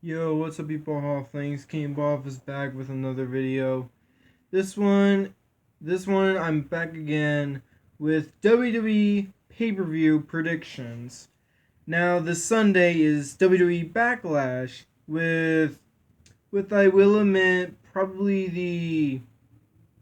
Yo, what's up, people? Hall Flames King Bob is back with another video. This one, I'm back again with WWE pay-per-view predictions. Now, this Sunday is WWE Backlash with I will admit probably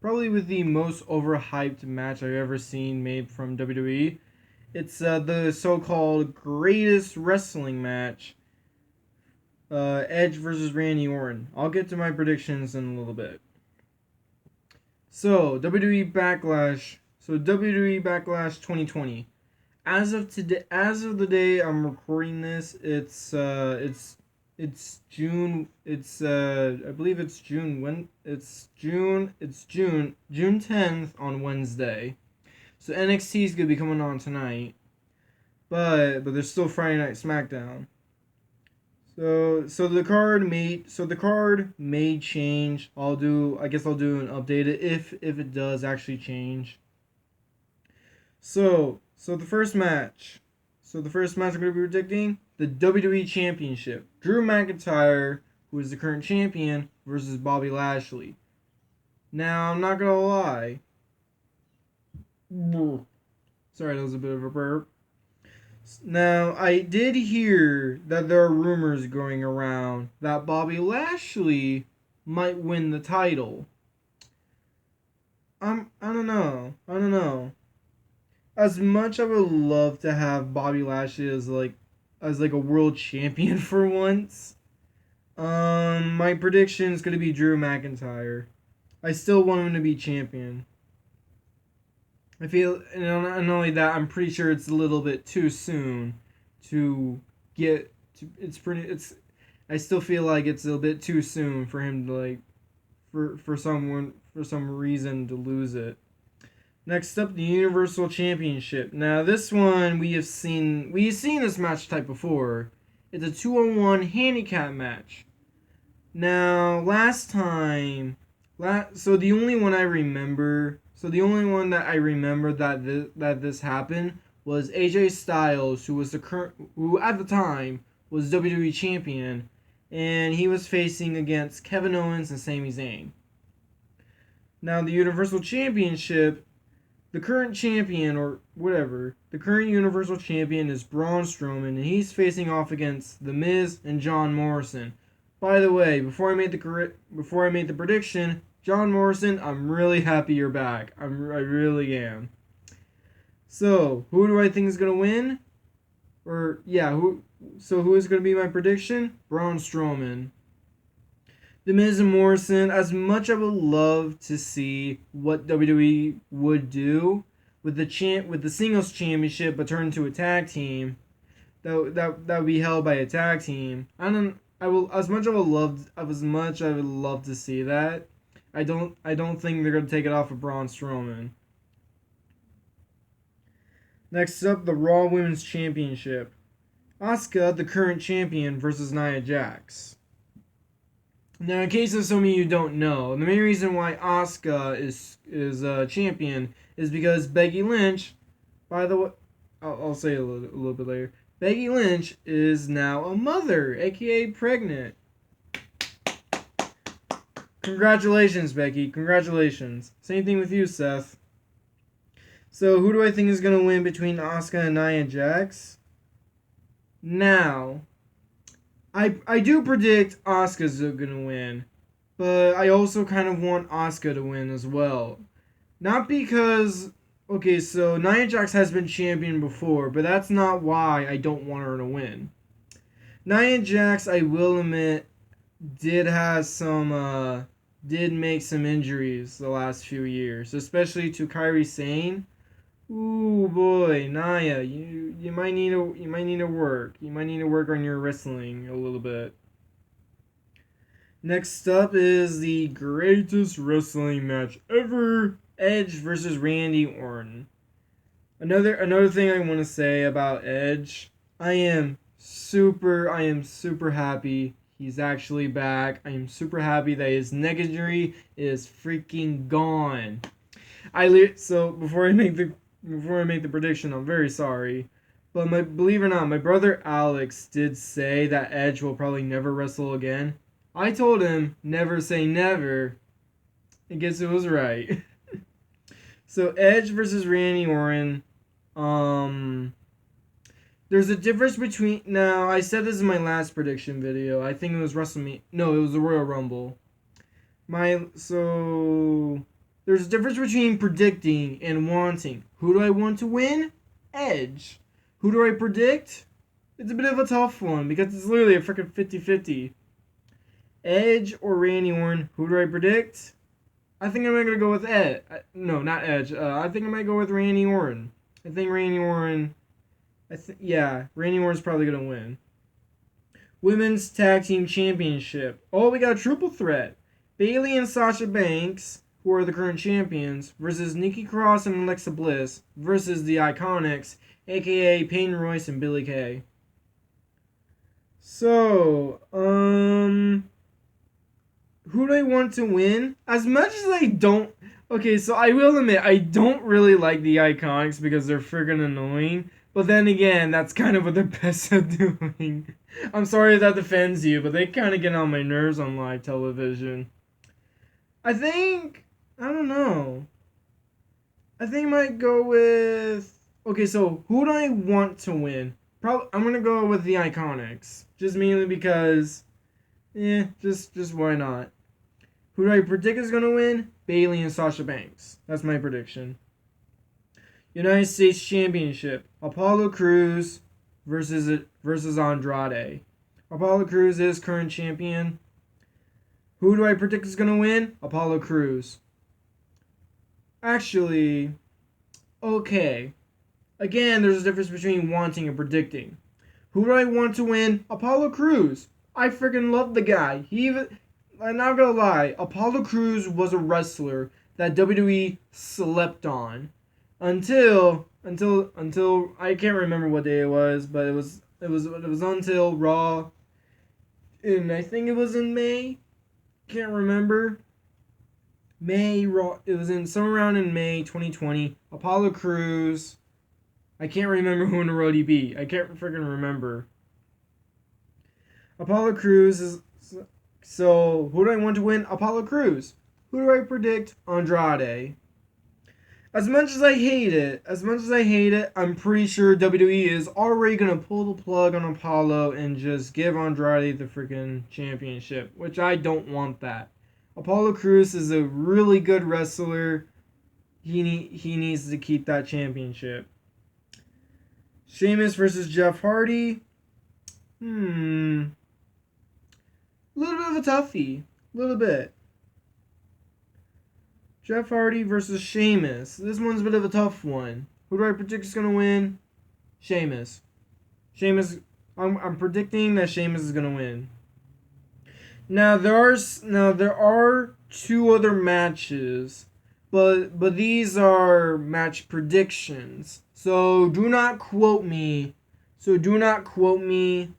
with the most overhyped match I've ever seen made from WWE. It's the so-called greatest wrestling match, Edge versus Randy Orton. I'll get to my predictions in a little bit. So WWE Backlash. So WWE Backlash 2020. As of today, as of the day I'm recording this, it's June. I believe it's June. When it's June 10th on Wednesday. So NXT is gonna be coming on tonight, but there's still Friday Night SmackDown. So the card may change. I guess I'll do an update if it does actually change. So the first match. So the first match I'm gonna be predicting, the WWE Championship. Drew McIntyre, who is the current champion, versus Bobby Lashley. Now I'm not gonna lie. Sorry, that was a bit of a burp. Now, I did hear that there are rumors going around that Bobby Lashley might win the title. I don't know. I don't know. As much I would love to have Bobby Lashley as like a world champion for once. My prediction is gonna be Drew McIntyre. I still want him to be champion. I feel, and not only that, I'm pretty sure it's a little bit too soon to get. It's pretty. I still feel like it's a bit too soon for him to for some reason to lose it. Next up, the Universal Championship. Now this one we've seen this match type before. It's a 2-on-1 handicap match. Now so the only one I remember, that this happened was AJ Styles, who at the time was WWE champion, and he was facing against Kevin Owens and Sami Zayn. Now the Universal Championship, the current champion the current Universal Champion is Braun Strowman, and he's facing off against The Miz and John Morrison. By the way, before I made the prediction, John Morrison, I'm really happy you're back. I really am. So, who do I think is gonna win? Who is gonna be my prediction? Braun Strowman. The Miz and Morrison. As much I would love to see what WWE would do with the singles championship, but turn into a tag team. That would be held by a tag team. I will as much I would love to see that. I don't think they're gonna take it off of Braun Strowman. Next up, the Raw Women's Championship. Asuka, the current champion, versus Nia Jax. Now, in case of some of you don't know, the main reason why Asuka is champion is because Becky Lynch. By the way, I'll say a little bit later. Becky Lynch is now a mother, aka pregnant. Congratulations, Becky. Congratulations. Same thing with you, Seth. So, who do I think is going to win between Asuka and Nia Jax? Now, I do predict Asuka's going to win, but I also kind of want Asuka to win as well. Not because, okay, so Nia Jax has been champion before, but that's not why I don't want her to win. Nia Jax, I will admit, did make some injuries the last few years, especially to Kairi Sane. Ooh boy, Nia, you might need to work. You might need to work on your wrestling a little bit. Next up is the greatest wrestling match ever: Edge versus Randy Orton. Another thing I want to say about Edge, I am super happy he's actually back. I am super happy that his neck injury is freaking gone. So before I make the prediction, I'm very sorry, But believe it or not, my brother Alex did say that Edge will probably never wrestle again. I told him never say never. And guess who was right? So Edge versus Randy Orton. Um, there's a difference between. Now I said this in my last prediction video. I think it was WrestleMania. No, it was the Royal Rumble. There's a difference between predicting and wanting. Who do I want to win? Edge. Who do I predict? It's a bit of a tough one because it's literally a freaking 50-50. Edge or Randy Orton, who do I predict? I think I'm going to go with Ed. No, not Edge. I think I might go with Randy Orton. I think Randy Orton... Randy Orton's probably going to win. Women's Tag Team Championship. Oh, we got a triple threat. Bayley and Sasha Banks, who are the current champions, versus Nikki Cross and Alexa Bliss, versus the Iconics, a.k.a. Peyton Royce and Billie Kay. So, who do I want to win? As much as I don't... Okay, so I will admit, I don't really like the Iconics because they're friggin' annoying. But then again, that's kind of what they're best at doing. I'm sorry if that offends you, but they kind of get on my nerves on live television. I don't know. I think I might go with... Okay, so who do I want to win? I'm going to go with the Iconics. Just mainly because... just why not? Who do I predict is going to win? Bayley and Sasha Banks. That's my prediction. United States Championship. Apollo Crews versus Andrade. Apollo Crews is current champion. Who do I predict is going to win? Apollo Crews. Actually, okay. Again, there's a difference between wanting and predicting. Who do I want to win? Apollo Crews. I freaking love the guy. I'm not gonna lie, Apollo Crews was a wrestler that WWE slept on until I can't remember what day it was, but it was until Raw, and I think it was in May. Can't remember. Raw. It was in somewhere around in May 2020. Apollo Crews. I can't remember who in the road he beat. I can't freaking remember. Apollo Crews is... So, who do I want to win? Apollo Crews. Who do I predict? Andrade. As much as I hate it, I'm pretty sure WWE is already going to pull the plug on Apollo and just give Andrade the freaking championship, which I don't want that. Apollo Crews is a really good wrestler. He needs to keep that championship. Sheamus versus Jeff Hardy. A little bit of a toughie. A little bit. Jeff Hardy versus Sheamus. This one's a bit of a tough one. Who do I predict is going to win? Sheamus. I'm predicting that Sheamus is going to win. Now there are two other matches, but these are match predictions. So do not quote me. Do not quote me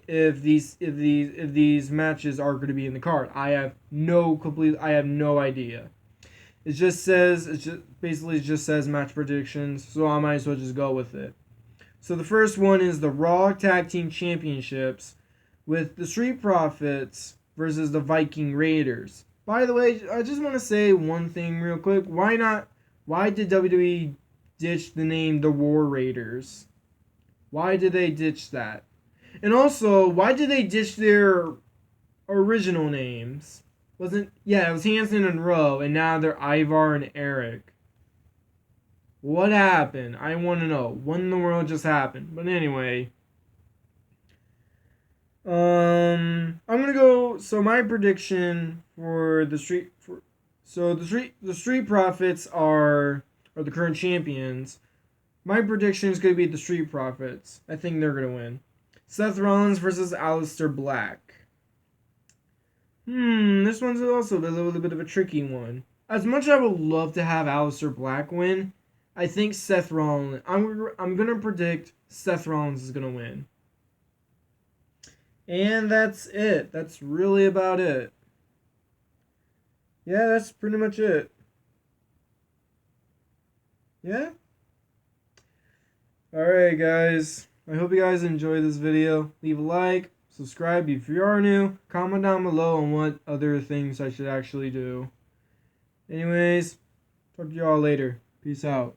if these matches are going to be in the card. I have no idea. It just says match predictions, so I might as well just go with it. So the first one is the Raw Tag Team Championships with the Street Profits versus the Viking Raiders. By the way, I just want to say one thing real quick. Why did WWE ditch the name the War Raiders? Why did they ditch that? And also, why did they ditch their original names? It was Hanson and Rowe, and now they're Ivar and Eric. What happened? I want to know. What in the world just happened? But anyway, I'm gonna go. So my prediction for the Street Profits are the current champions. My prediction is going to be the Street Profits. I think they're going to win. Seth Rollins versus Aleister Black. This one's also a little bit of a tricky one. As much as I would love to have Aleister Black win, I think Seth Rollins... I'm going to predict Seth Rollins is going to win. And that's it. That's really about it. Yeah, that's pretty much it. Yeah? Alright, guys. I hope you guys enjoyed this video. Leave a like, subscribe if you are new, comment down below on what other things I should actually do. Anyways, talk to y'all later. Peace out.